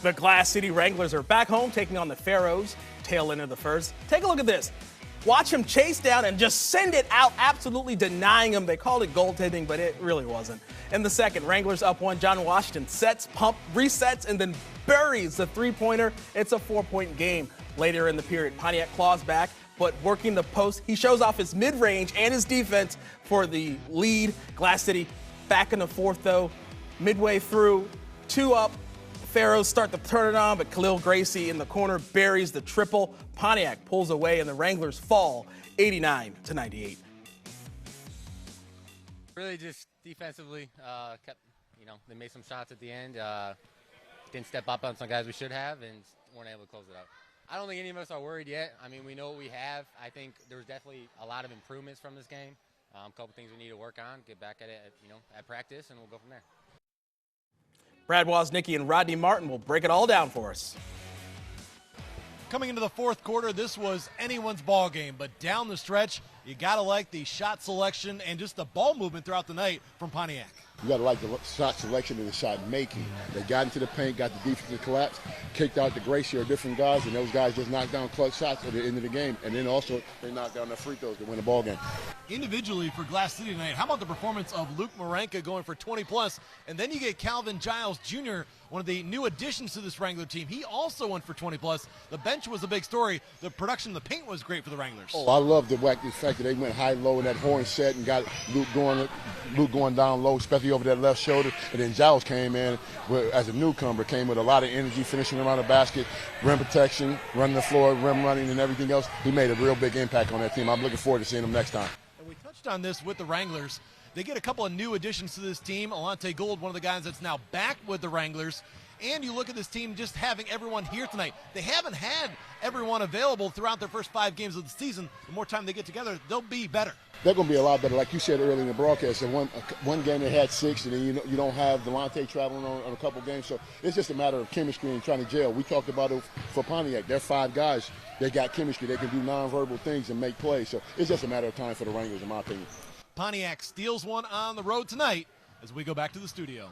The Glass City Wranglers are back home taking on the Pharaohs, tail end of the first. Take a look at this. Watch him chase down and just send it out, absolutely denying him. They called it goaltending, but it really wasn't. In the second, Wranglers up one. John Washington sets, pump, resets, and then buries the three-pointer. It's a 4-point game. Later in the period, Pontiac claws back, but working the post, he shows off his mid-range and his defense for the lead. Glass City back in the fourth, though. Midway through, 2 up. Pharaohs start to turn it on, but Khalil Gracie in the corner buries the triple. Pontiac pulls away, and the Wranglers fall 89-98. Really just defensively, they made some shots at the end. Didn't step up on some guys we should have, and weren't able to close it out. I don't think any of us are worried yet. I mean, we know what we have. I think there's definitely a lot of improvements from this game. A couple things we need to work on, get back at it, at practice, and we'll go from there. Brad Woznicki and Rodney Martin will break it all down for us. Coming into the fourth quarter, this was anyone's ball game, but down the stretch, you got to like the shot selection and just the ball movement throughout the night from Pontiac. You got to like the shot selection and the shot making. They got into the paint, got the defensive collapse, kicked out the Gracie or different guys, and those guys just knocked down clutch shots at the end of the game. And then also they knocked down their free throws to win the ball game. Individually for Glass City tonight, how about the performance of Luke Marenka going for 20+? And then you get Calvin Giles Jr., one of the new additions to this Wrangler team. He also went for 20+. The bench was a big story. The production in the paint was great for the Wranglers. Oh, I love the fact that they went high-low in that horn set and got Luke going down low, especially over that left shoulder. And then Giles came in as a newcomer, came with a lot of energy, finishing around the basket, rim protection, running the floor, rim running, and everything else. He made a real big impact on that team. I'm looking forward to seeing him next time. And we touched on this with the Wranglers. They get a couple of new additions to this team. Alante Gould, one of the guys that's now back with the Wranglers. And you look at this team just having everyone here tonight. They haven't had everyone available throughout their first 5 games of the season. The more time they get together, they'll be better. They're going to be a lot better. Like you said earlier in the broadcast, in one game they had 6, and then you don't have Delonte traveling on a couple games. So it's just a matter of chemistry and trying to gel. We talked about it for Pontiac. They're 5 guys. They got chemistry. They can do nonverbal things and make plays. So it's just a matter of time for the Wranglers, in my opinion. Pontiac steals one on the road tonight as we go back to the studio.